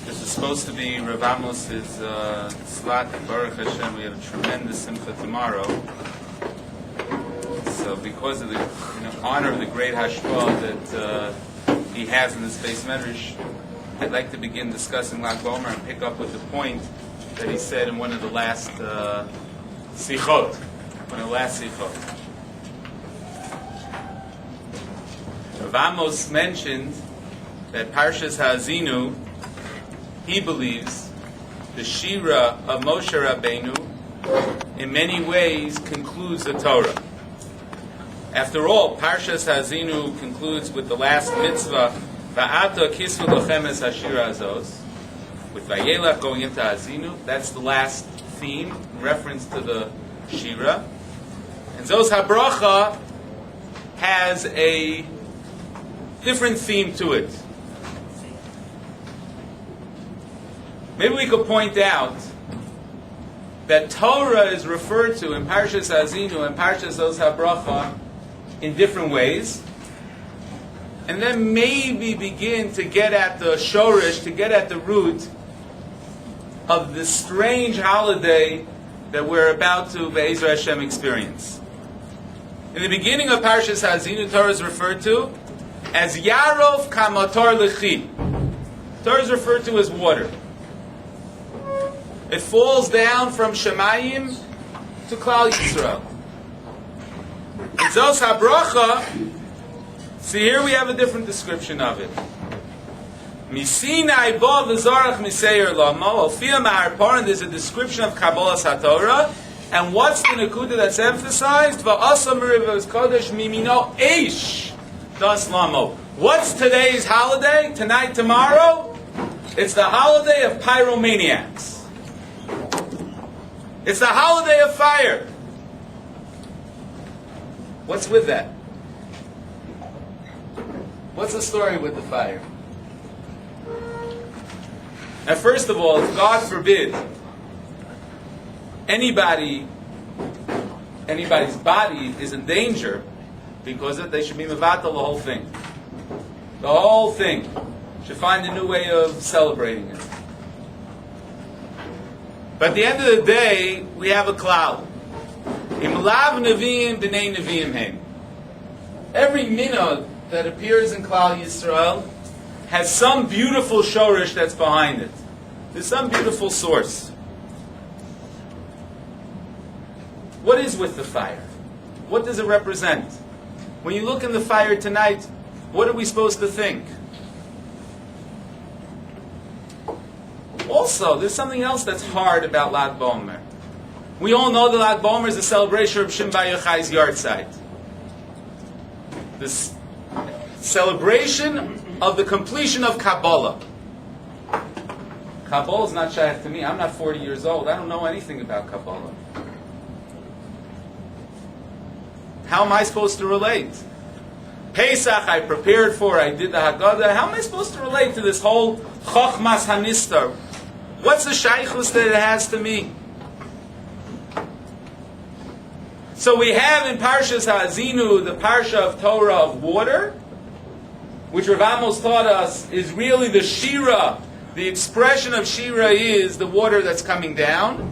This is supposed to be Rav Amos's slot. Baruch Hashem, we have a tremendous simcha tomorrow. So, because of the honor of the great hashpah that he has in this base medrash, I'd like to begin discussing Lag Baomer and pick up with the point that he said in one of the last sichot. Rav Amos mentioned that Parshas Ha'azinu, he believes, the Shira of Moshe Rabbeinu, in many ways concludes the Torah. After all, Parshas Ha'azinu concludes with the last mitzvah, Va'ata kisvu lochem es hashira azos, with Vayelach going into Ha'azinu. That's the last theme, in reference to the Shira. And Zos HaBracha has a different theme to it. Maybe we could point out that Torah is referred to in Parshas Ha'azinu and Parshas Zos HaBracha in different ways, and then maybe begin to get at the shorish, to get at the root of this strange holiday that we're about to, Be'ezra Hashem, experience. In the beginning of Parshas Ha'azinu, Torah is referred to as Yarov Kamator Lechi. Torah is referred to as water. It falls down from Shemayim to Klal Yisrael. In Zos HaBracha, see, here we have a different description of it. Misinai bo v'zorach miseir lamo. Ofia ma'arparan, there's a description of Kabbalas HaTorah. And what's the nekuda that's emphasized? Va'asa merivos kodesh mimino eish das lamo. What's today's holiday? Tonight, tomorrow? It's the holiday of pyromaniacs. It's the holiday of fire. What's with that? What's the story with the fire? Now, first of all, if God forbid anybody's body is in danger because of it, they should be mevatel the whole thing. The whole thing should find a new way of celebrating it. But at the end of the day, we have a cloud. Imlav neviim b'nei neviim heim. Every minhag that appears in Klal Yisrael has some beautiful shorish that's behind it. There's some beautiful source. What is with the fire? What does it represent? When you look in the fire tonight, what are we supposed to think? Also, there's something else that's hard about Lag Baomer. We all know that Lag Baomer is a celebration of Shimon Bar Yochai's yahrzeit. This celebration of the completion of Kabbalah. Kabbalah is not shaykh to me. I'm not 40 years old. I don't know anything about Kabbalah. How am I supposed to relate? Pesach I prepared for, I did the Haggadah. How am I supposed to relate to this whole Chochmas Hanistar? What's the shaykhus that it has to me? So we have in Parshas Ha'azinu the Parsha of Torah of water, which Rav Amos taught us is really the Shira. The expression of Shira is the water that's coming down.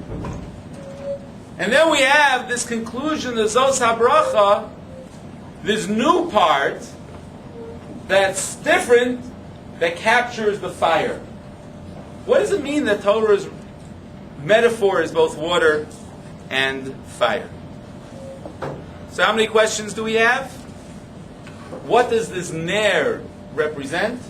And then we have this conclusion, the Zos HaBracha, this new part that's different, that captures the fire. What does it mean that Torah's metaphor is both water and fire? So how many questions do we have? What does this Ner represent?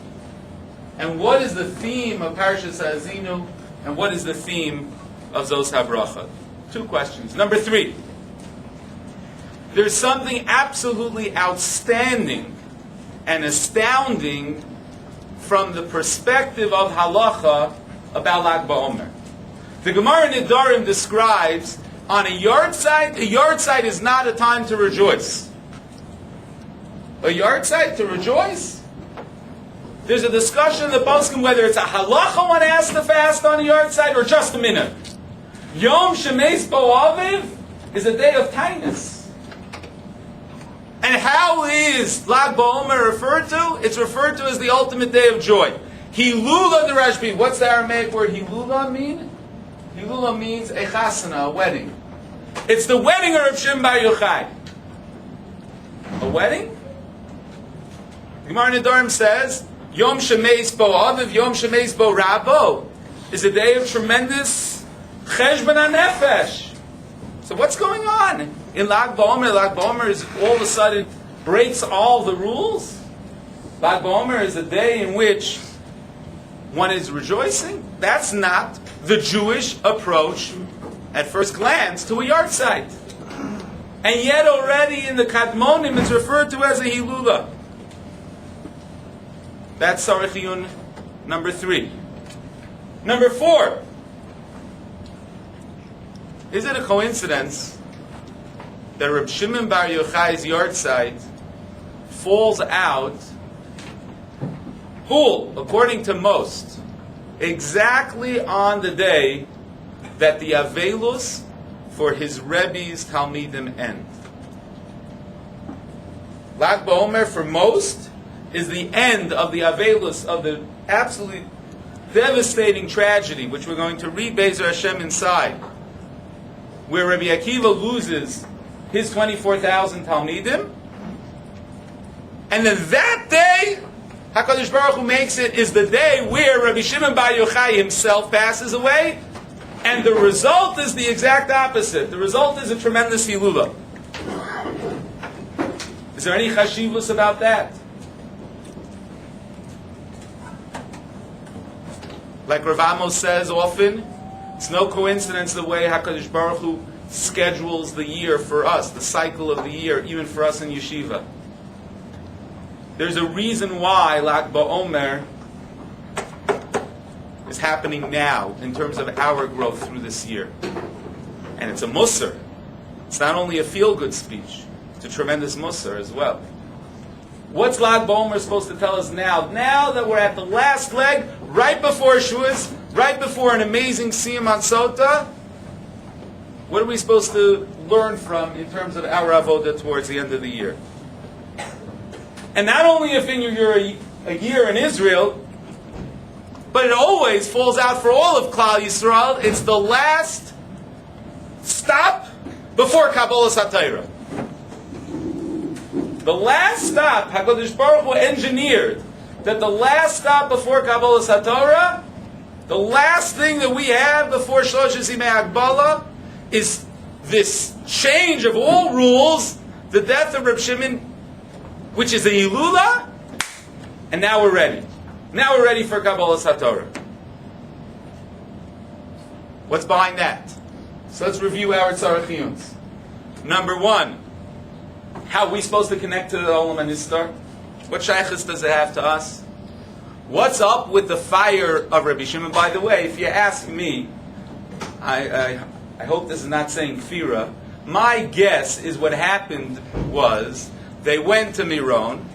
And what is the theme of Parshas Ha'azinu? And what is the theme of Zos HaBracha? 2 questions. Number 3. There's something absolutely outstanding and astounding from the perspective of halacha about Lag Baomer. The Gemara in Nedarim describes on a yahrzeit is not a time to rejoice. A yahrzeit to rejoice? There's a discussion in the poskim whether it's a halacha one has to fast on a yahrzeit or just a minute. Yom Shemeis Bo Aviv is a day of kindness. And And how is Lag Baomer referred to? It's referred to as the ultimate day of joy. Hilula the Rashbi. What's the Aramaic word Hilula mean? Hilula means a chasana, a wedding. It's the wedding of Reb Shimon Bar Yochai. A wedding? Gemara Nedarim says, Yom Shemeis Bo Aviv, Yom Shemeis Bo Rabo, is a day of tremendous cheshbon hanefesh. So what's going on in Lag Baomer? Lag Baomer is all of a sudden breaks all the rules. Lag Baomer is a day in which one is rejoicing. That's not the Jewish approach at first glance to a yard site. And yet already in the Kadmonim it's referred to as a Hilula. That's Sarich number 3. Number 4. Is it a coincidence that Reb Shimon Bar Yochai's yard site falls out, according to most, exactly on the day that the Avelus for his Rebbe's Talmidim end? Lag Baomer for most is the end of the Avelus, of the absolutely devastating tragedy, which we're going to read Be'ezer Hashem inside, where Rabbi Akiva loses his 24,000 Talmidim, and then that day, HaKadosh Baruch Hu makes it, is the day where Rabbi Shimon Bar Yochai himself passes away, and the result is the exact opposite. The result is a tremendous Hilula. Is there any chashivus about that? Like Rav Amos says often, it's no coincidence the way HaKadosh Baruch Hu schedules the year for us, the cycle of the year, even for us in yeshiva. There's a reason why Lag Baomer is happening now in terms of our growth through this year. And it's a musar. It's not only a feel-good speech, it's a tremendous musar as well. What's Lag Baomer supposed to tell us now? Now that we're at the last leg, right before Shavuos, right before an amazing Siyum on Sota, what are we supposed to learn from in terms of our avodah towards the end of the year? And not only if you're a year in Israel, but it always falls out for all of Klal Yisrael. It's the last stop before Kabbalas HaTorah. The last stop, HaKadosh Baruch Hu engineered that the last stop before Kabbalas HaTorah, the last thing that we have before Shlosh Yimei Hagbala, is this change of all rules, the death of Reb Shimon, which is a Hilula, and now we're ready. Now we're ready for Kabbalas HaTorah. What's behind that? So let's review our tzarechiyuns. Number 1, how are we supposed to connect to the Olam HaNistar? What shaykhus does it have to us? What's up with the fire of Rabbi Shimon? By the way, if you ask me, I hope this is not saying kfira. My guess is what happened was they went to Miron,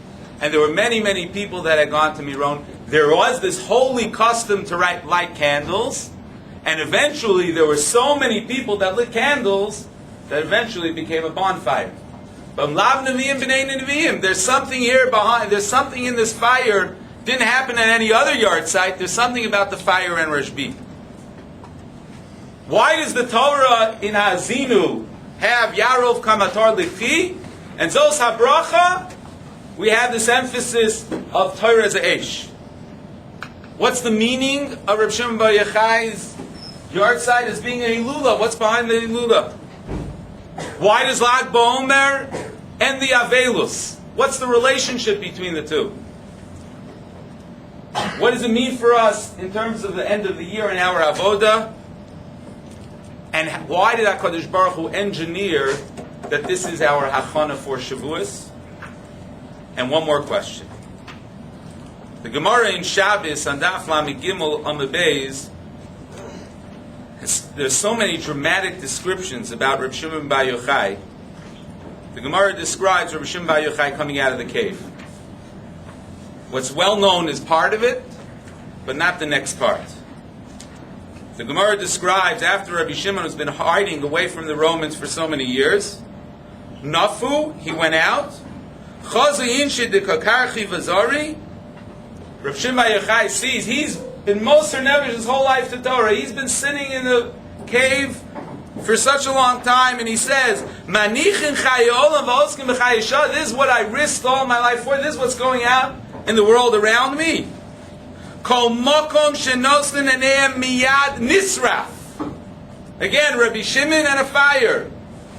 and there were many, many people that had gone to Miron. There was this holy custom to light candles, and eventually there were so many people that lit candles that eventually it became a bonfire. But there's something here behind, there's something in this fire, didn't happen at any other yard site, there's something about the fire and Rashbi. Why does the Torah in Hazinu have Yarov Kamatar Lichi, and Zos HaBracha, we have this emphasis of Torah as a Eish? What's the meaning of Reb Shimon Bar Yochai's yard site as being a Hilula? What's behind the Hilula? Why does Lag Baomer and the Avelus? What's the relationship between the two? What does it mean for us in terms of the end of the year and our avoda? And why did HaKadosh Baruch Hu engineer that this is our hachana for Shavuos? And one more question. The Gemara in Shabbos on Daf Lamed Gimel on the Beis, there's so many dramatic descriptions about Reb Shimon Bar Yochai. The Gemara describes Reb Shimon Bar Yochai coming out of the cave. What's well known is part of it, but not the next part. The Gemara describes after Rabbi Shimon has been hiding away from the Romans for so many years, Nafu, he went out, Rav Shimon Bar Yochai sees he's been Moser Nevish his whole life to Torah. He's been sitting in the cave for such a long time, and he says, this is what I risked all my life for. This is what's going out in the world around me. Again, Rabbi Shimon and a fire.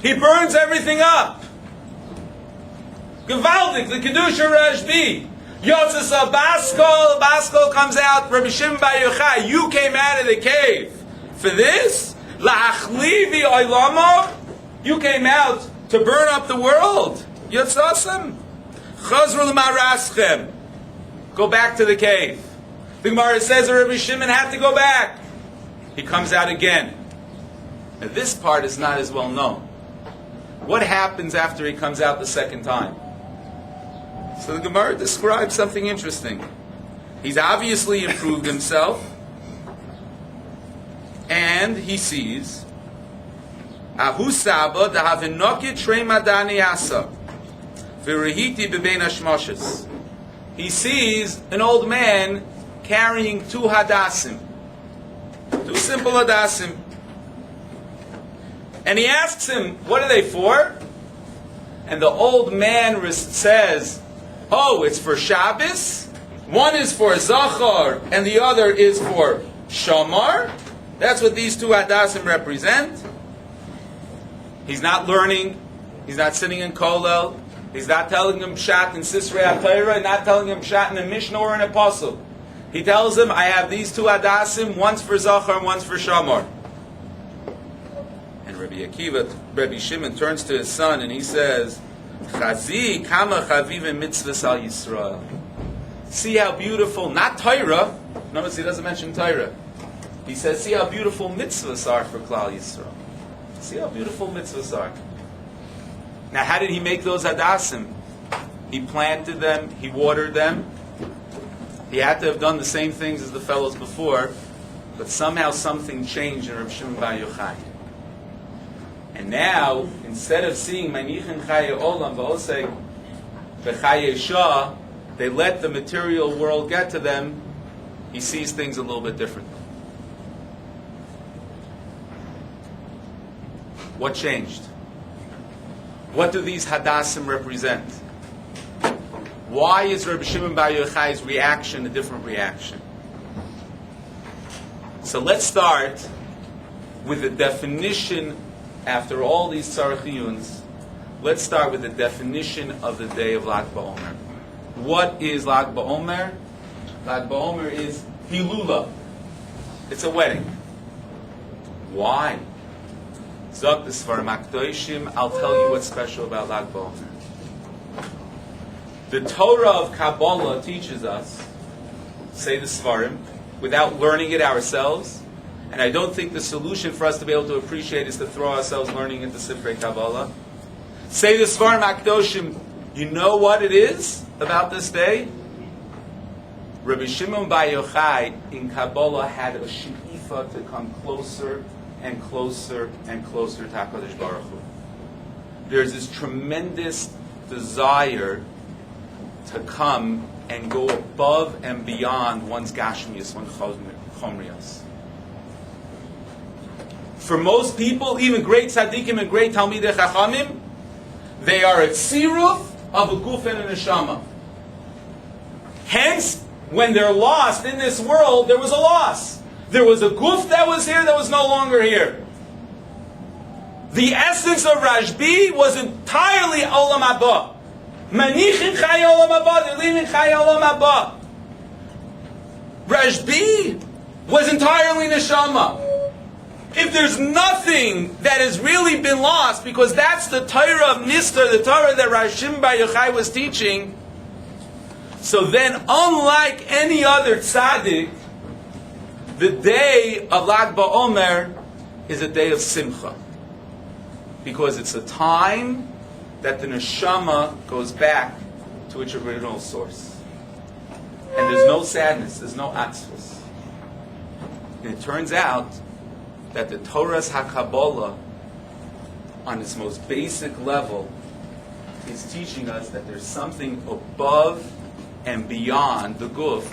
He burns everything up. Gewaldig, the Kedusha Rashbi. Yotzes Baskol, Baskol comes out. Rabbi Shimon Bar Yochai, you came out of the cave for this? La'achlivi oilamo, you came out to burn up the world. Yotzasem, chazru l'maraschem. Go back to the cave. The Gemara says that Rabbi Shimon had to go back. He comes out again. Now this part is not as well known. What happens after he comes out the second time? So the Gemara describes something interesting. He's obviously improved himself, and he sees Ahu Saba dahavinokit trei madani asa v'rehiti bebein hashmoshes. He sees an old man carrying two hadassim, two simple hadassim, and he asks him, "What are they for?" And the old man says, "Oh, it's for Shabbos. One is for Zachar, and the other is for Shamar." That's what these two Hadassim represent. He's not learning. He's not sitting in Kollel. He's not telling him Pshat in Sisrei HaTorah, not telling him Pshat in a Mishnah or an Apostle. He tells him, I have these two Hadassim, one's for Zachar and one's for Shamar. And Rabbi Shimon turns to his son and he says, Chazi kama chavivim mitzvahs al Yisrael. See how beautiful, not Torah. Notice he doesn't mention Torah. He says, see how beautiful mitzvahs are for Klal Yisrael. See how beautiful mitzvahs are. Now, how did he make those hadassim? He planted them, he watered them. He had to have done the same things as the fellows before, but somehow something changed in Rav Shimon Bar Yochai. And now, instead of seeing Manichin Chaye Olam V'oseg V'Chaye Shah, they let the material world get to them. He sees things a little bit differently. What changed? What do these hadassim represent? Why is Rabbi Shimon Bar Yochai's reaction a different reaction? So let's start with the definition. After all these tzarechiyuns, let's start with the definition of the day of Lag Baomer. What is Lag Baomer? Lag Baomer is Hilula. It's a wedding. Why? Zok the Svarim Akdoshim, I'll tell you what's special about Lag Baomer. The Torah of Kabbalah teaches us, say the Svarim, without learning it ourselves, and I don't think the solution for us to be able to appreciate is to throw ourselves learning into Sifrei Kabbalah. Say the Svarim Akdoshim, you know what it is about this day? Rabbi Shimon Bar Yochai in Kabbalah had a she'ifa to come closer and closer and closer to HaKadosh Baruch Hu. There's this tremendous desire to come and go above and beyond one's Gashmias, one's Chomrias. For most people, even great tzaddikim and great Talmidei Chachamim, they are a tziruf of a guf and a neshama. Hence, when they're lost in this world, there was a loss. There was a guf that was here that was no longer here. The essence of Rashbi was entirely Olam Haba. Manichin Chay Olam Haba, they're leaving Chay Olam Haba. Rashbi was entirely neshama. If there's nothing that has really been lost, because that's the Torah of Nistar, the Torah that Rav Shimon Bar Yochai was teaching, so then, unlike any other tzaddik, the day of Lag BaOmer is a day of simcha. Because it's a time that the neshama goes back to its original source. And there's no sadness, there's no atzvus. And it turns out that the Torah's HaKabbalah, on its most basic level, is teaching us that there's something above and beyond the guf,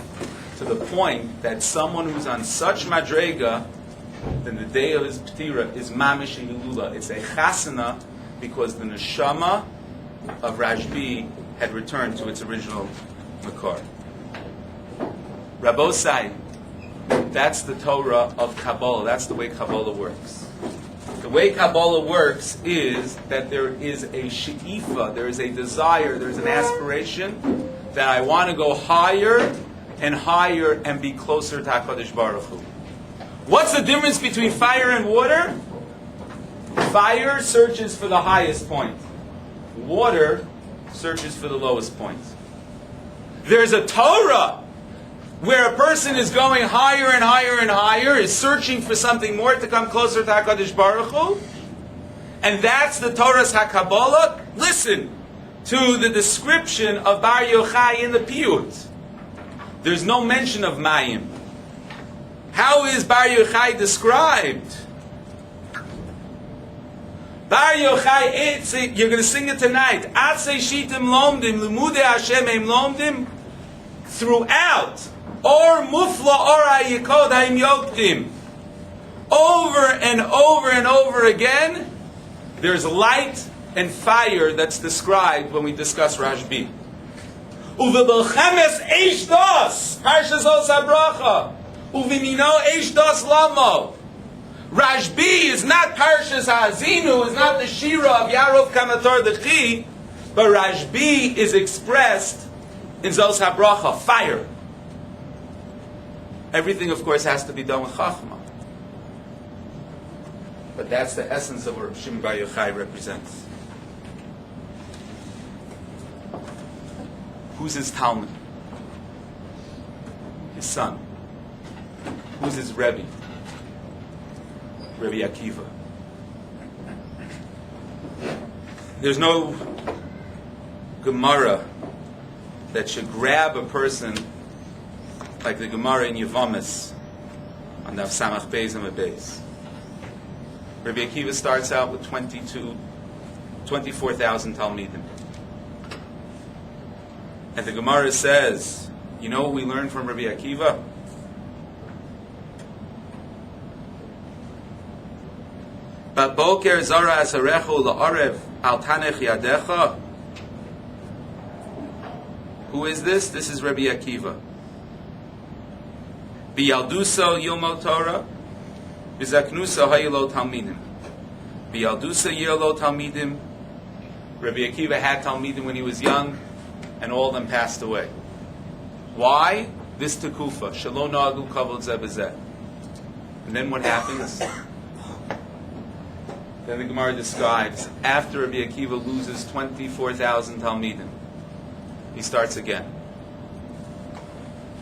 to the point that someone who's on such madrega, then the day of his ptira is mamish hilula. It's a chasana because the neshama of Rashbi had returned to its original makar. Rabbosai, that's the Torah of Kabbalah. That's the way Kabbalah works. The way Kabbalah works is that there is a she'ifa, there is a desire, there is an aspiration that I want to go higher and be closer to HaKadosh Baruch Hu. What's the difference between fire and water? Fire searches for the highest point. Water searches for the lowest point. There's a Torah where a person is going higher and higher and higher, is searching for something more to come closer to HaKadosh Baruch Hu. And that's the Torah's HaKabbalah. Listen to the description of Bar Yochai in the Piyut. There's no mention of Mayim. How is Bar Yochai described? Bar Yochai, you're going to sing it tonight. Atzei shitim lomdim, limudei Hashem em lomdim. Throughout, or mufla or ayikod haim yoktim. Over and over and over again, there's light and fire that's described when we discuss Rashbi. Uvebelchemes eish dos, parshas os habracha. Uvimino eish dos lamo. Rashbi is not Parshas Ha'azinu, is not the Shira of Yarov Kamator Dechi, but Rashbi is expressed in Zos HaBracha, fire. Everything, of course, has to be done with Chachma. But that's the essence of what Reb Shimon Bar Yochai represents. Who's his Talmud? His son. Who's his Rebbe? Rebbe Akiva. There's no Gemara that should grab a person like the Gemara in Yevamis on Daf Samach Beis and Beis. Rebbe Akiva starts out with 24,000 Talmidim. And the Gemara says, you know what we learn from Rebbe Akiva? Baboker zara asarechu la'arev al tanech yadecha. Who is this? This is Rebbe Akiva. Biyaldusa yilmo Torah, bizaknusa hayilo talmidim. Biyaldusa yilo talmidim. Rebbe Akiva had talmidim when he was young, and all of them passed away. Why? This tekufa, shelo nagu kavod zeh b'zeh. And then what happens? Then the Gemara describes, after Rabbi Akiva loses 24,000 Talmidim, he starts again.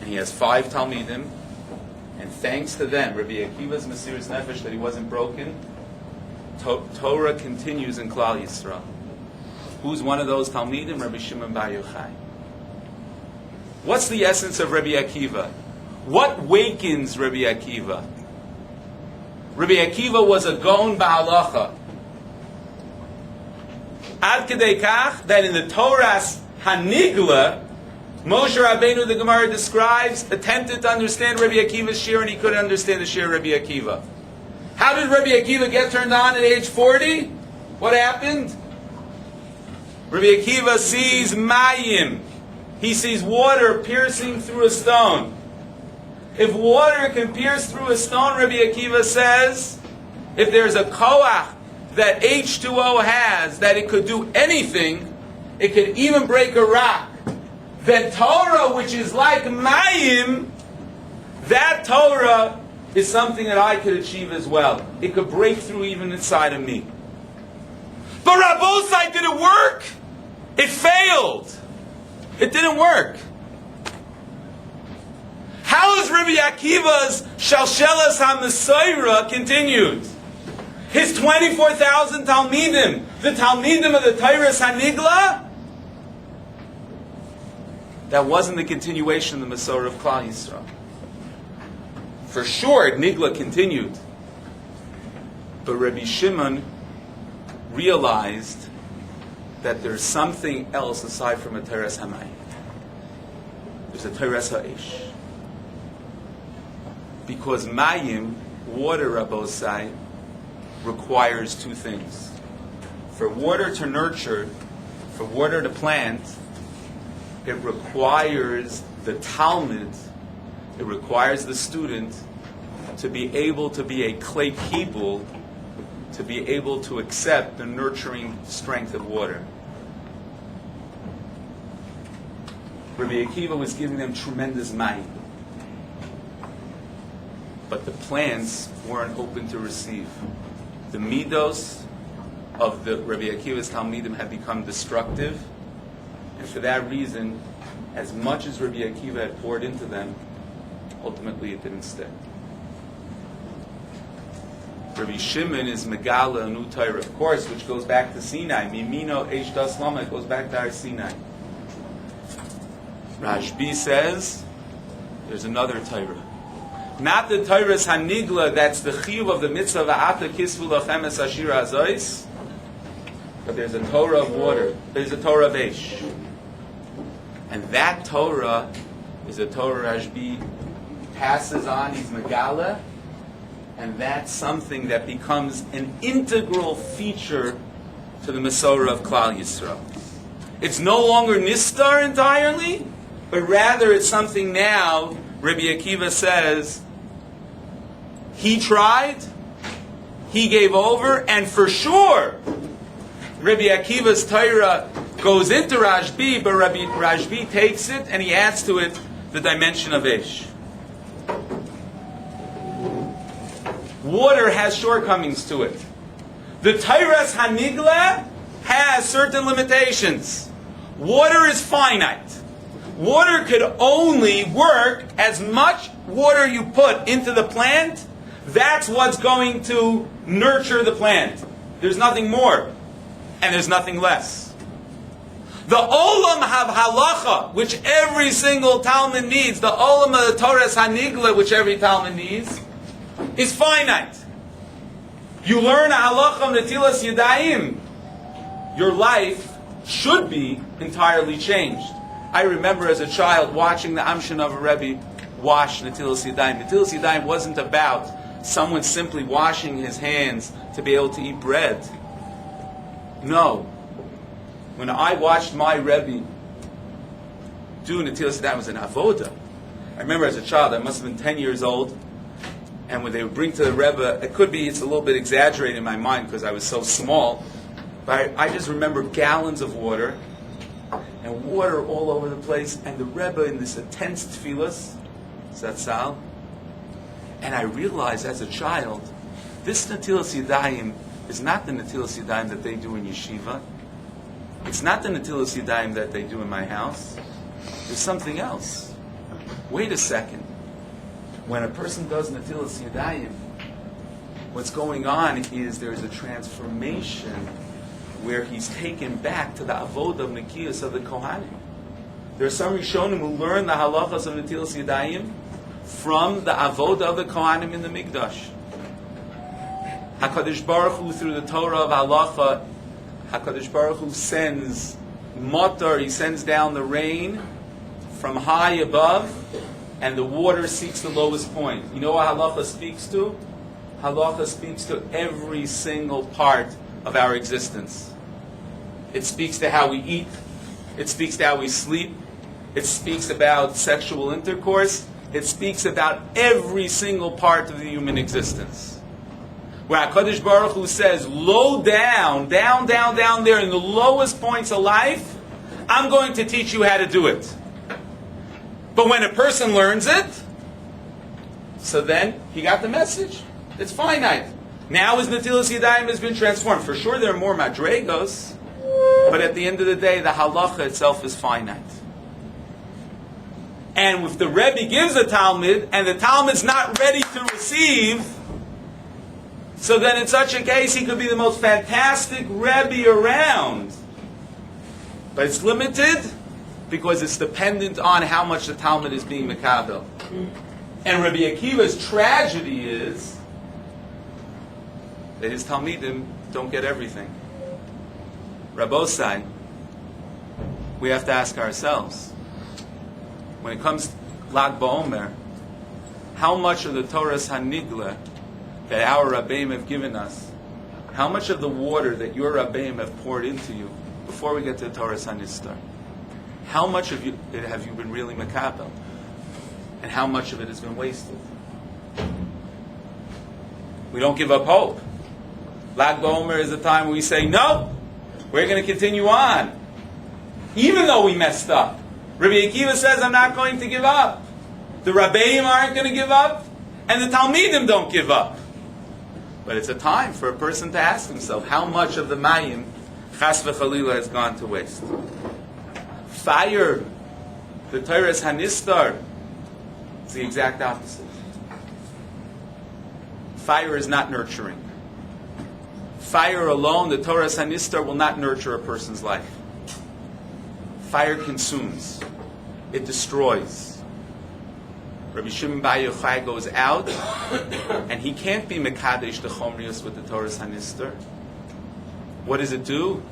And he has 5 Talmidim, and thanks to them, Rabbi Akiva's Mesiras Nefesh, that he wasn't broken, Torah continues in Klal Yisrael. Who's one of those Talmidim? Rabbi Shimon Bar Yochai. What's the essence of Rabbi Akiva? What wakens Rabbi Akiva? Rabbi Akiva was a Gaon Ba'alacha. Ad kedei kach, that in the Torah's Hanigla, Moshe Rabbeinu, the Gemara describes, attempted to understand Rabbi Akiva's shir, and he couldn't understand the shir of Rabbi Akiva. How did Rabbi Akiva get turned on at age 40? What happened? Rabbi Akiva sees mayim. He sees water piercing through a stone. If water can pierce through a stone, Rabbi Akiva says, if there's a koach that H2O has, that it could do anything, it could even break a rock, then Torah, which is like mayim, that Torah is something that I could achieve as well. It could break through even inside of me. But Rabbosai, did it work? It failed. It didn't work. How is Rabbi Akiva's Shalshelas HaMesorah continued? His 24,000 Talmidim, the Talmidim of the Torah's Hanigla, that wasn't the continuation of the Mesorah of Klal Yisrael. For sure, Nigla continued. But Rabbi Shimon realized that there's something else aside from a teres hamayim. There's a teres ha'esh. Because mayim, water, Rabbosai, requires two things. For water to nurture, for water to plant, it requires the Talmud, it requires the student to be able to be a clay kibul, to be able to accept the nurturing strength of water. Rabbi Akiva was giving them tremendous mayim, but the plants weren't open to receive. The midos of the Rabbi Akiva's Talmidim had become destructive, and for that reason, as much as Rabbi Akiva had poured into them, ultimately it didn't stick. Rabbi Shimon is Megala Anu Torah, of course, which goes back to Sinai. Mimino Eish Das Lama, it goes back to our Sinai. Rashbi says there's another Torah. Not the Torah's Hanigla, that's the Chiyuv of the mitzvah Va'ata Kisvu Lachem Es Ashira Azois, but there's a Torah of water. There's a Torah of Eish. And that Torah is a Torah Rashbi passes on, he's Megala, and that's something that becomes an integral feature to the Masorah of Klal Yisrael. It's no longer Nistar entirely, but rather it's something now, Rabbi Akiva says, he tried, he gave over, and for sure, Rabbi Akiva's Torah goes into Rashbi, but Rashbi takes it and he adds to it the dimension of Ish. Water has shortcomings to it. The Torah's Hanigla has certain limitations. Water is finite. Water could only work as much water you put into the plant. That's what's going to nurture the plant. There's nothing more, and there's nothing less. The Olam have halacha, which every single Talmud needs, the Olam of the Torah's Hanigla, which every Talmud needs, is finite. You learn a halacha of Netilas Yadayim, your life should be entirely changed. I remember as a child watching the Amshin of a Rebbe wash Netilas Yadayim. Netilas Yadayim wasn't about someone simply washing his hands to be able to eat bread. No. When I watched my Rebbe do Netilas Yadayim, it was an avoda. I remember as a child, I must have been 10 years old, and when they would bring to the Rebbe, it's a little bit exaggerated in my mind because I was so small, but I just remember gallons of water, and water all over the place, and the Rebbe in this intense tefillas, Zatzal, and I realized as a child, this Netilas Yadayim is not the Netilas Yadayim that they do in yeshiva. It's not the Netilas Yadayim that they do in my house. There's something else. Wait a second. When a person does Netilas Yadayim, what's going on is there's a transformation where he's taken back to the avodah of Nekiyas of the Kohanim. There are some Rishonim who learn the halachas of Netilas Yadayim from the avodah of the Kohanim in the Mikdash. HaKadosh Baruch Hu, through the Torah of halacha, HaKadosh Baruch Hu sends matar, he sends down the rain from high above, and the water seeks the lowest point. You know what halacha speaks to? Halacha speaks to every single part of our existence. It speaks to how we eat. It speaks to how we sleep. It speaks about sexual intercourse. It speaks about every single part of the human existence. Where HaKadosh Baruch Hu says, low down there in the lowest points of life, I'm going to teach you how to do it. But when a person learns it, so then he got the message. It's finite. Now his Netilas Yadayim has been transformed. For sure there are more madregos, but at the end of the day, the halacha itself is finite. And if the Rebbe gives a Talmud, and the Talmud's not ready to receive, so then in such a case, he could be the most fantastic Rebbe around. But it's limited, because it's dependent on how much the Talmud is being mekabel. And Rabbi Akiva's tragedy is that his Talmidim don't get everything. Rabbosai, we have to ask ourselves, when it comes to Lag Baomer, how much of the Torah's Hanigla that our Rabbeim have given us, how much of the water that your Rabbeim have poured into you before we get to the Torah's Hanistar, how much of it have you been really makabel? And how much of it has been wasted? We don't give up hope. Lag Baomer is the time we say, no, we're going to continue on. Even though we messed up. Rabbi Akiva says, I'm not going to give up. The Rabbeim aren't going to give up, and the Talmidim don't give up. But it's a time for a person to ask himself, how much of the Mayim, Chas v'Chalila, has gone to waste? Fire, the Torah's Hanistar, is the exact opposite. Fire is not nurturing. Fire alone, the Torah's Hanistar, will not nurture a person's life. Fire consumes. It destroys. Rabbi Shimon Bar Yochai goes out, and he can't be Mekadesh the Chomrius with the Torah's Hanistar. What does it do?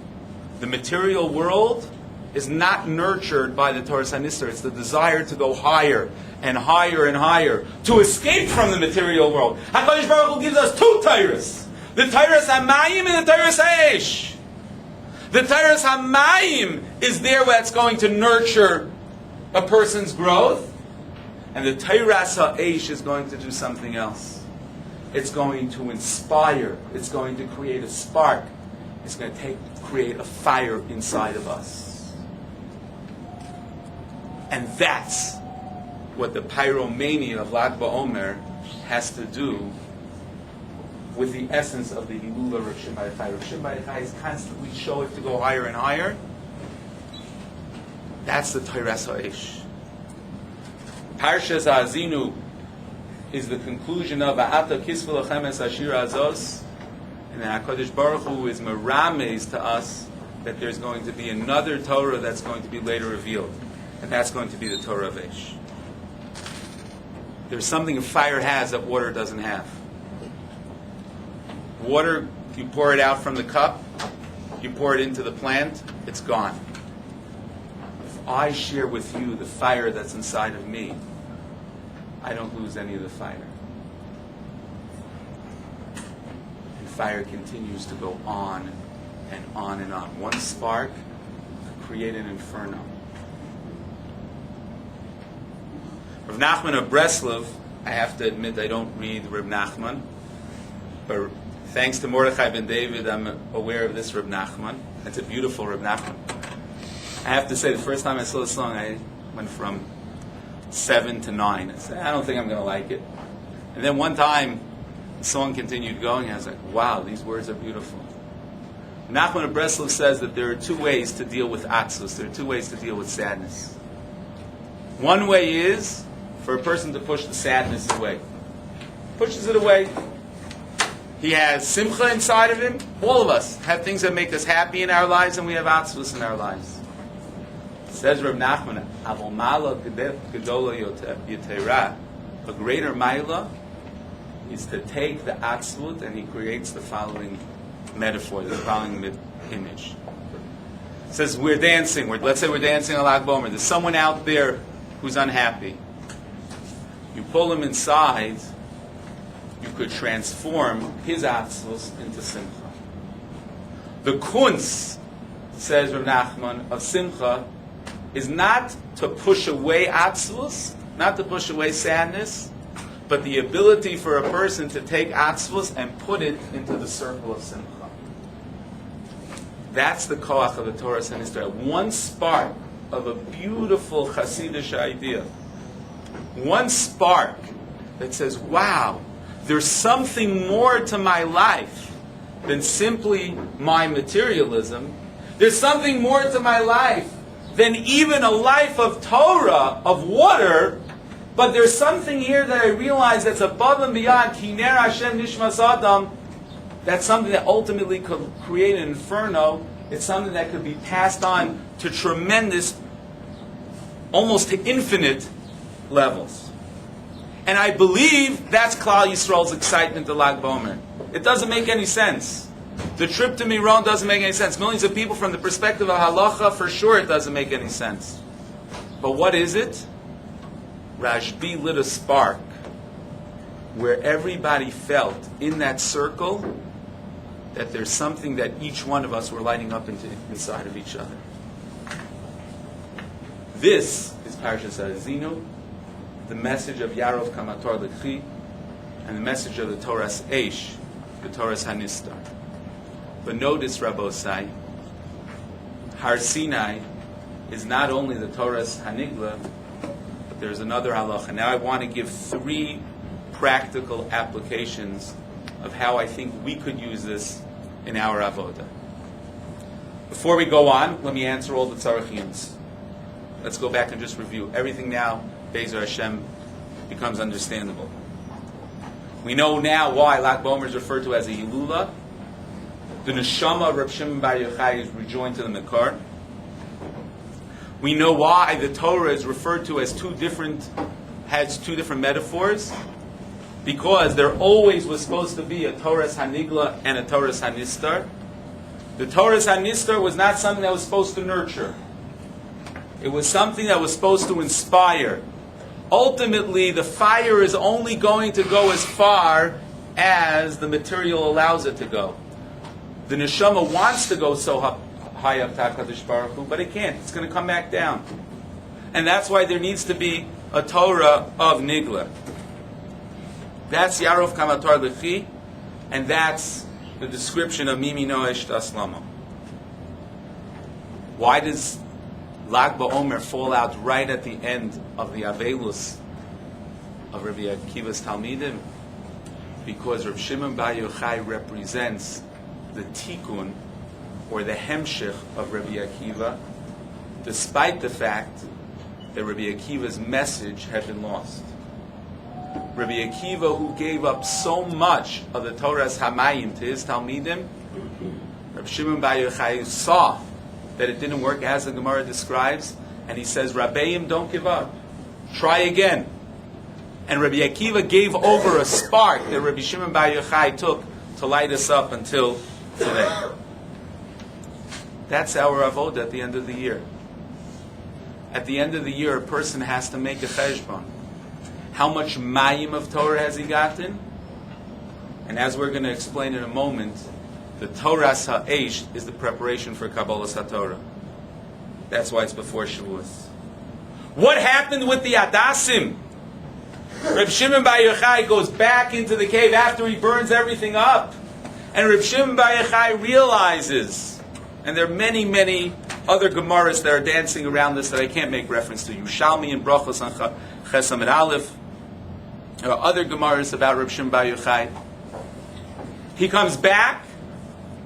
The material world is not nurtured by the Torah's Hanistar. It's the desire to go higher and higher and higher, to escape from the material world. HaKadosh Baruch Hu gives us two Torahs. The Torah's HaMayim and the Torah's HaEsh. The Torah's HaMayim is there where it's going to nurture a person's growth. And the Torah's HaEsh is going to do something else. It's going to inspire. It's going to create a spark. It's going to create a fire inside of us. And that's what the pyromania of Lag Baomer has to do with the essence of the Hilula Rav Shimon Bar Yochai. Rav Shimon Bar Yochai is constantly show it to go higher and higher. That's the Torah's HaEsh. Parshas Ha'azinu is the conclusion of A'ata Kisvu Lachem Es Ashir Azos, and then HaKadosh Baruch Hu is merames to us that there's going to be another Torah that's going to be later revealed, and that's going to be the Torah of Eish. There's something a fire has that water doesn't have. Water, you pour it out from the cup, you pour it into the plant, it's gone. If I share with you the fire that's inside of me, I don't lose any of the fire. And fire continues to go on and on and on. One spark could create an inferno. Rav Nachman of Breslov, I have to admit I don't read Rav Nachman, but thanks to Mordechai ben David, I'm aware of this Rav Nachman. It's a beautiful Rav Nachman. I have to say, the first time I saw the song, I went from 7 to 9. I said, I don't think I'm going to like it. And then one time, the song continued going, and I was like, wow, these words are beautiful. Nachman of Breslov says that there are two ways to deal with atzlus. There are two ways to deal with sadness. One way is for a person to push the sadness away. Pushes it away. He has simcha inside of him. All of us have things that make us happy in our lives, and we have atzlus in our lives. Says Rav Nachman, Avol Mala Gedola Yotera, a greater Maila is to take the Atzlut, and he creates the following metaphor, the following image. It says we're dancing. Let's say we're dancing on Lag Baomer. There's someone out there who's unhappy. You pull him inside, you could transform his Atzlut into Simcha. The kunz, says Rav Nachman, of Simcha is not to push away atzvus, not to push away sadness, but the ability for a person to take atzvus and put it into the circle of simcha. That's the koach of the Torah and Israel. One spark of a beautiful Hasidic idea. One spark that says, wow, there's something more to my life than simply my materialism. There's something more to my life than even a life of Torah, of water, but there's something here that I realize that's above and beyond Kiner Hashem Nishmas Adam. That's something that ultimately could create an inferno. It's something that could be passed on to tremendous, almost to infinite levels. And I believe that's Klal Yisrael's excitement to Lag Baomer. It doesn't make any sense. The trip to Miron doesn't make any sense. Millions of people, from the perspective of halacha, for sure it doesn't make any sense. But what is it? Rashbi lit a spark where everybody felt in that circle that there's something that each one of us were lighting up inside of each other. This is Parshas Ha'azinu, the message of Yarov Kamator Lechi, and the message of the Torah's Eish, the Torah's Hanistar. But notice, Rabbosai, Har Sinai is not only the Torah's Hanigla, but there's another halacha. Now I want to give 3 practical applications of how I think we could use this in our avodah. Before we go on, let me answer all the tzarechiyos. Let's go back and just review. Everything now, Be'ezer Hashem, becomes understandable. We know now why Lag Baomer is referred to as a Hilula. The neshama of Reb Shimon Bar Yochai is rejoined to the Mekar. We know why the Torah is referred to as has two different metaphors. Because there always was supposed to be a Torah's Hanigla and a Torah's Hanistar. The Torah's Hanistar was not something that was supposed to nurture. It was something that was supposed to inspire. Ultimately, the fire is only going to go as far as the material allows it to go. The neshama wants to go so high up to HaKadosh Baruch Hu, but it can't. It's going to come back down. And that's why there needs to be a Torah of Nigla. That's Yarov Kamator Lechi, and that's the description of Mimi Noesh Taslama. Why does Lag Baomer fall out right at the end of the Avelus of Rabbi Akiva's Talmidim? Because Reb Shimon Bar Yochai represents the tikkun, or the hemshich of Rabbi Akiva, despite the fact that Rabbi Akiva's message had been lost. Rabbi Akiva, who gave up so much of the Torah's Hamayim to his Talmidim, Reb Shimon Bar Yochai saw that it didn't work as the Gemara describes, and he says, Rabbeim, don't give up. Try again. And Rabbi Akiva gave over a spark that Rabbi Shimon Bar Yochai took to light us up until today. That's our avodah at the end of the year. At the end of the year, a person has to make a cheshbon. How much mayim of Torah has he gotten? And as we're going to explain in a moment, the Torah's ha'esh is the preparation for Kabbalas HaTorah. That's why it's before Shavuos. What happened with the Adasim? Reb Shimon Bar Yochai goes back into the cave after he burns everything up. And Reb Shimon Bar Yochai realizes, and there are many, many other Gemaras that are dancing around this that I can't make reference to. Yushalmi and Brachos on Chesam and Aleph. There are other Gemaras about Reb Shimon Bar Yochai. He comes back,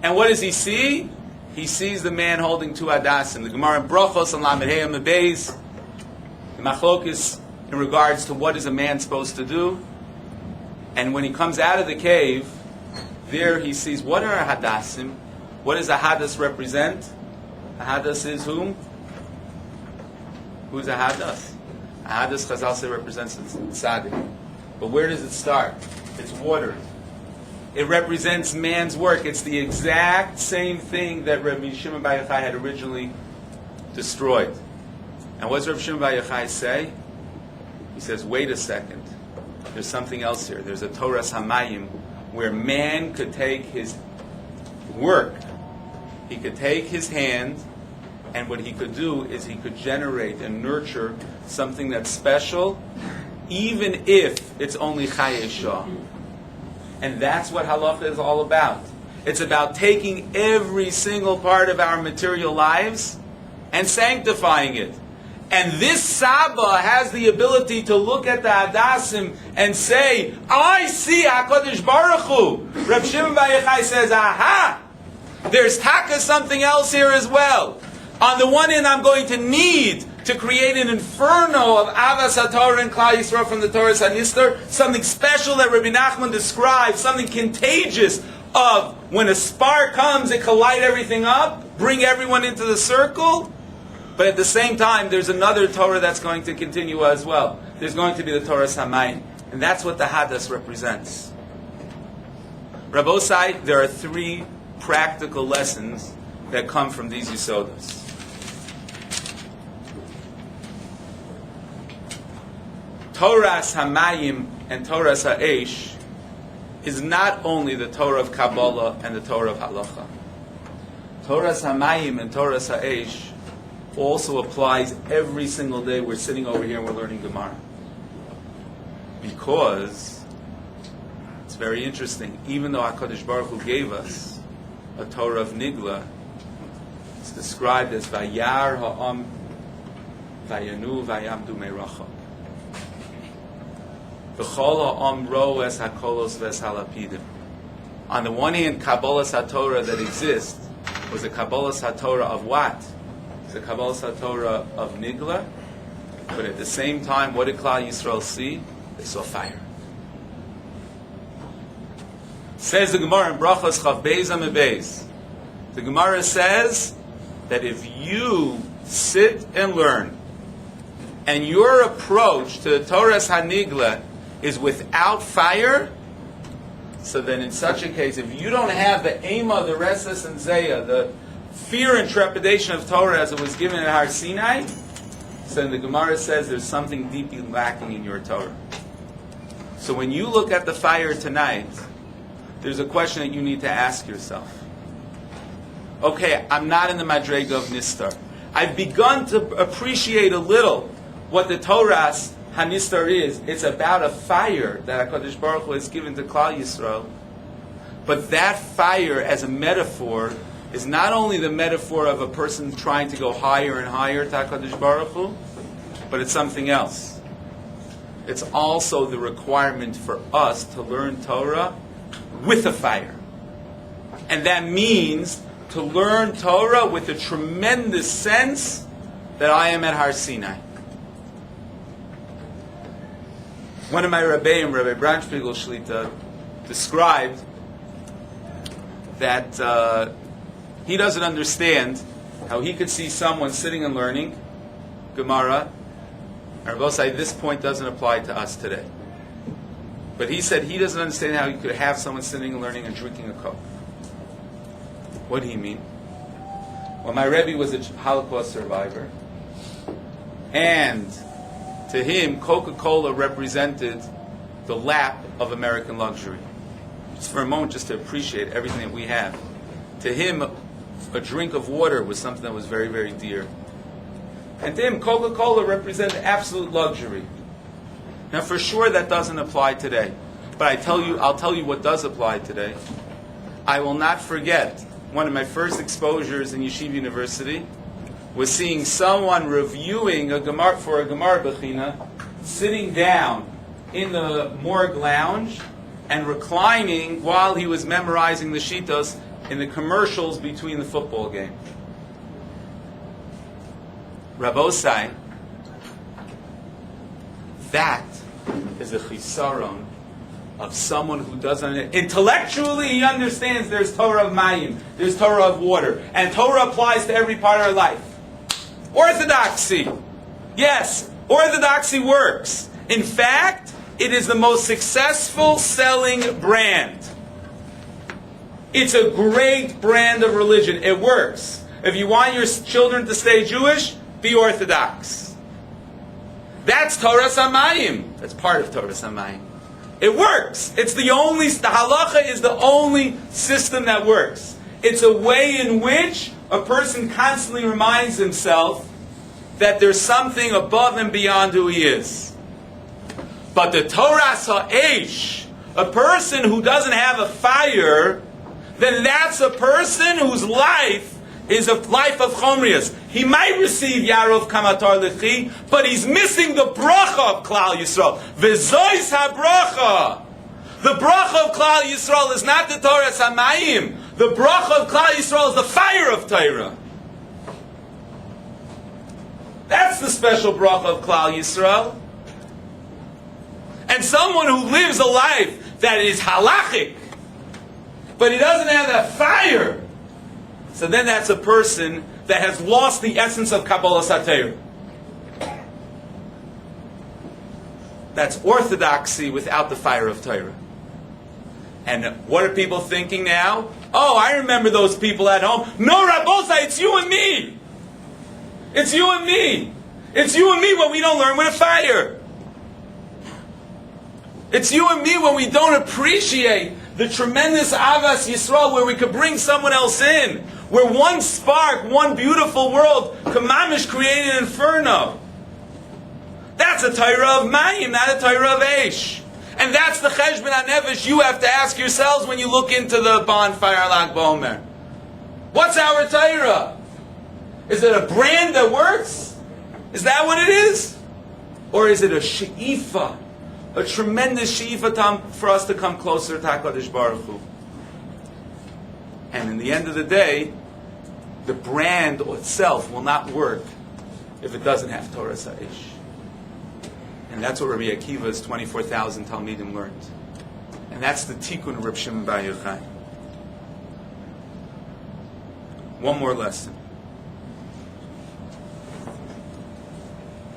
and what does he see? He sees the man holding 2 Adasim. The Gemara in Brachos on Lamed Hey and Beis, the Machlokes in regards to what is a man supposed to do. And when he comes out of the cave, there he sees, what are Hadasim? What does a Hadas represent? A Hadas is whom? Who's a Hadas? A Hadas, Chazal say, represents the Tzaddik. But where does it start? It's water. It represents man's work. It's the exact same thing that Rabbi Shimon Bar Yochai had originally destroyed. And what does Rabbi Shimon Bar Yochai say? He says, wait a second. There's something else here. There's a Torah's Hamayim where man could take his work, he could take his hand, and what he could do is he could generate and nurture something that's special, even if it's only Chayei Shah. And that's what halacha is all about. It's about taking every single part of our material lives and sanctifying it. And this Saba has the ability to look at the Hadasim and say, I see HaKadosh Baruch Hu. Reb Shimon Bar Yochai says, aha! There's taka something else here as well. On the one hand, I'm going to need to create an inferno of Avas HaTorah and Klal Yisrael from the Torah's Hanistar, something special that Rabbi Nachman describes, something contagious of when a spark comes, it can light everything up, bring everyone into the circle. But at the same time, there's another Torah that's going to continue as well. There's going to be the Torah's Hamayim. And that's what the Hadas represents. Rabbosai, there are 3 practical lessons that come from these Yisodas. Toras HaMayim and Toras HaEsh is not only the Torah of Kabbalah and the Torah of Halacha. Toras HaMayim and Toras HaEsh also applies every single day we're sitting over here and we're learning Gemara. Because it's very interesting, even though HaKadosh Baruch Hu gave us a Torah of Nigla, it's described as Vayar Ha'am Vayanu Vayamdu Meirachak. V'chol ha'am ro es hakolos v'es halapidim. On the one hand, Kabbalas HaTorah that exists was a Kabbalas HaTorah of what? It's a Kabbalas HaTorah of Nigla, but at the same time, what did Klal Yisrael see? They saw fire. Says the Gemara in Brachos Chav Beis Amud Beis. The Gemara says that if you sit and learn, and your approach to the Torah's Hanigla is without fire, so then in such a case, if you don't have the Ema, the Reses and Zeya, the fear and trepidation of Torah as it was given at Har Sinai, so then the Gemara says there's something deeply lacking in your Torah. So when you look at the fire tonight, there's a question that you need to ask yourself. Okay, I'm not in the Madrega of Nistar. I've begun to appreciate a little what the Torah's Hanistar is. It's about a fire that HaKadosh Baruch Hu has given to Klal Yisrael. But that fire as a metaphor is not only the metaphor of a person trying to go higher and higher to HaKadosh Baruch Hu, but it's something else. It's also the requirement for us to learn Torah with a fire. And that means to learn Torah with a tremendous sense that I am at Har Sinai. One of my Rebbeim, Rabbi Branchpiegel Shlita, described that he doesn't understand how he could see someone sitting and learning Gemara, and Rabbi say this point doesn't apply to us today. But he said he doesn't understand how you could have someone sitting and learning and drinking a Coke. What do you mean? Well, my Rebbe was a Holocaust survivor, and to him, Coca-Cola represented the lap of American luxury. Just for a moment, just to appreciate everything that we have. To him, a drink of water was something that was very, very dear. And to him, Coca-Cola represented absolute luxury. Now, for sure, that doesn't apply today. But I'll tell you what does apply today. I will not forget one of my first exposures in Yeshiva University was seeing someone reviewing a Gemara for a Gemara Bechina, sitting down in the morgue lounge and reclining while he was memorizing the Shitos in the commercials between the football game. Rabosai, that is a chisaron of someone who doesn't... Intellectually, he understands there's Torah of Mayim, there's Torah of water, and Torah applies to every part of our life. Orthodoxy. Yes, orthodoxy works. In fact, it is the most successful selling brand. It's a great brand of religion. It works. If you want your children to stay Jewish, be Orthodox. That's Torah Samayim. That's part of Torah Samayim. It works. The halacha is the only system that works. It's a way in which a person constantly reminds himself that there's something above and beyond who he is. But the Torah Ha'esh, a person who doesn't have a fire, then that's a person whose life is a life of chomrias. He might receive Yarov Kamatar Lechi, but he's missing the bracha of Klal Yisrael. V'zois ha-bracha. The bracha of Klal Yisrael is not the Torah Samayim. The bracha of Klal Yisrael is the fire of Torah. That's the special bracha of Klal Yisrael. And someone who lives a life that is halachic, but he doesn't have that fire, so then that's a person that has lost the essence of Kabbalah Satayr. That's orthodoxy without the fire of Torah. And what are people thinking now? Oh, I remember those people at home. No, Rabbosai, it's you and me. It's you and me. It's you and me when we don't learn with a fire. It's you and me when we don't appreciate the tremendous Avas Yisrael, where we could bring someone else in, where one spark, one beautiful world, Kamamish created an inferno. That's a Torah of Mayim, not a Torah of Eish. And that's the Cheshbon HaNefesh you have to ask yourselves when you look into the bonfire like Baomer. What's our Torah? Is it a brand that works? Is that what it is? Or is it a she'ifa? A tremendous she'ifa for us to come closer to HaKadosh Baruch Hu. And in the end of the day, the brand itself will not work if it doesn't have Torah Sa'ish. And that's what Rabbi Akiva's 24,000 Talmidim learned. And that's the Tikkun of Reb Shimon Bar Yochai. One more lesson.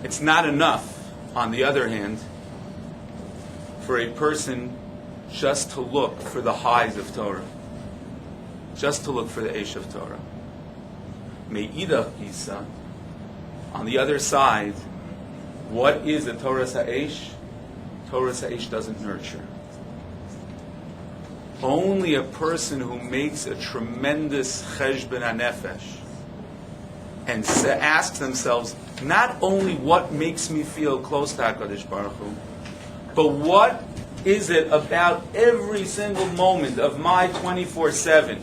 It's not enough, on the other hand, for a person just to look for the highs of Torah. Just to look for the Eish of Torah. Me'idach Isa, on the other side, what is a Torah Sa'esh? Torah Sa'esh doesn't nurture. Only a person who makes a tremendous Cheshbon HaNefesh and asks themselves, not only what makes me feel close to HaKadosh Baruch Hu, but what is it about every single moment of my 24/7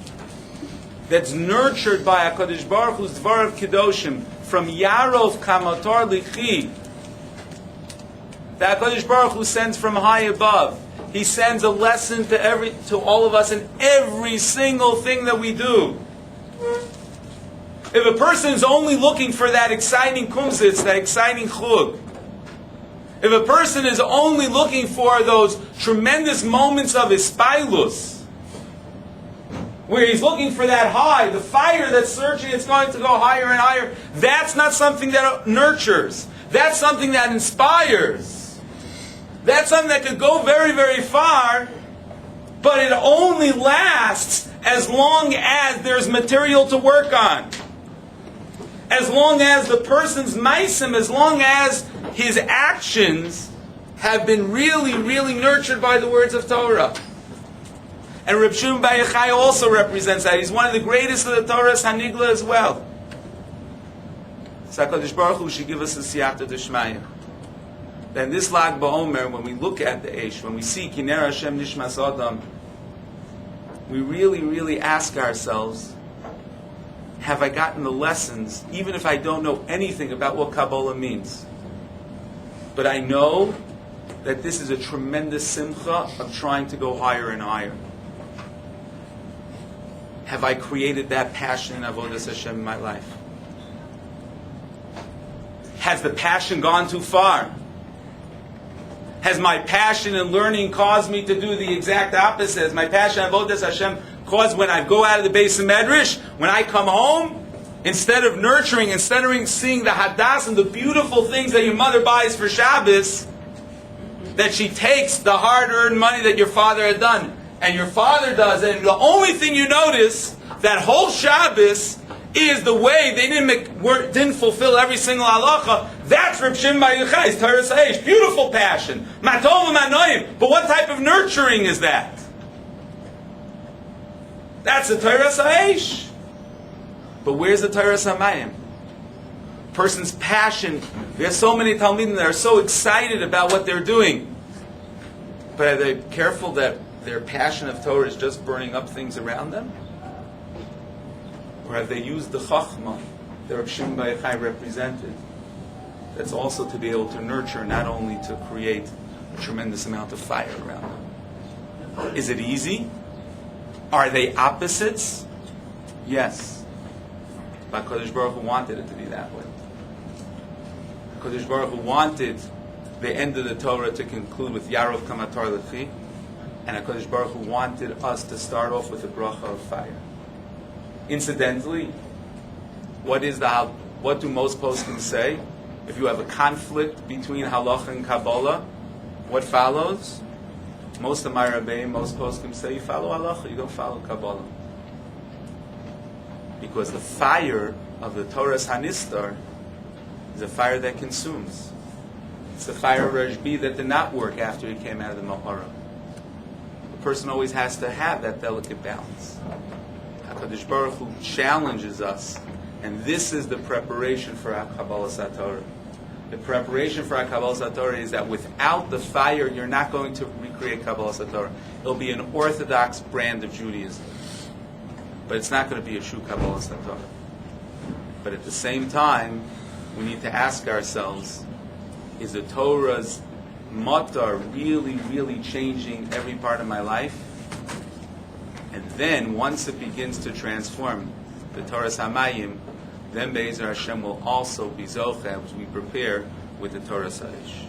that's nurtured by HaKadosh Baruch Hu's Dvar of Kedoshim, from Yarov Kamatar Lichi, that HaKadosh Baruch Hu sends from high above. He sends a lesson to all of us in every single thing that we do. If a person is only looking for that exciting kumsitz, that exciting chug, if a person is only looking for those tremendous moments of ispailus, where he's looking for that high, the fire that's surging, it's going to go higher and higher, that's not something that nurtures. That's something that inspires. That's something that could go very, very far, but it only lasts as long as there's material to work on. As long as the person's maisim, as long as his actions have been really, really nurtured by the words of Torah. And Reb Shimon Bar Yochai also represents that. He's one of the greatest of the Torah's Hanigla as well. So HaKadosh Baruch Hu should give us a siyata d'shmaya. Then this Lag Baomer, when we look at the Eish, when we see Kiner Hashem Nishmas Adam, we really, really ask ourselves, have I gotten the lessons, even if I don't know anything about what Kabbalah means? But I know that this is a tremendous simcha of trying to go higher and higher. Have I created that passion in Avodas Hashem in my life? Has the passion gone too far? Has my passion in learning caused me to do the exact opposite? Has my passion in Avodas Hashem caused, when I go out of the base of Medrash, when I come home, instead of nurturing, instead of seeing the hadas and the beautiful things that your mother buys for Shabbos, that she takes the hard-earned money that your father had done, and your father does, and the only thing you notice that whole Shabbos is the way they didn't fulfill every single halacha. That's Reb Shimon Bar Yochai's Torah Sa'esh. Beautiful passion. Matov u'manoim. But what type of nurturing is that? That's the Torah Sa'esh. But where's the Torah Samayim? Person's passion. There's so many Talmidim that are so excited about what they're doing. But are they careful that their passion of Torah is just burning up things around them? Or have they used the Chachma that Reb Shimon Bar Yochai represented? That's also to be able to nurture, not only to create a tremendous amount of fire around them. Is it easy? Are they opposites? Yes. But HaKadosh Baruch Hu wanted it to be that way. HaKadosh Baruch Hu wanted the end of the Torah to conclude with Yarov Kamatar Lechi, and HaKadosh Baruch Hu wanted us to start off with a bracha of fire. Incidentally, what do most poskim say? If you have a conflict between halacha and Kabbalah, what follows? Most of my Rebbeim, most poskim say you follow halacha, you don't follow Kabbalah. Because the fire of the Torah's Hanistar is a fire that consumes. It's the fire of Rashbi that did not work after he came out of the Mahara. The person always has to have that delicate balance. HaKadosh Baruch Hu challenges us, and this is the preparation for our Kabbalah Satorah. The preparation for our Kabbalah Satorah is that without the fire, you're not going to recreate Kabbalah Satorah. It'll be an orthodox brand of Judaism. But it's not going to be a true Kabbalah Satorah. But at the same time, we need to ask ourselves, is the Torah's matar really, really changing every part of my life? And then, once it begins to transform the Torah's Hamayim, then Be'ezer Hashem will also be Zocheh as we prepare with the Torah's Harish.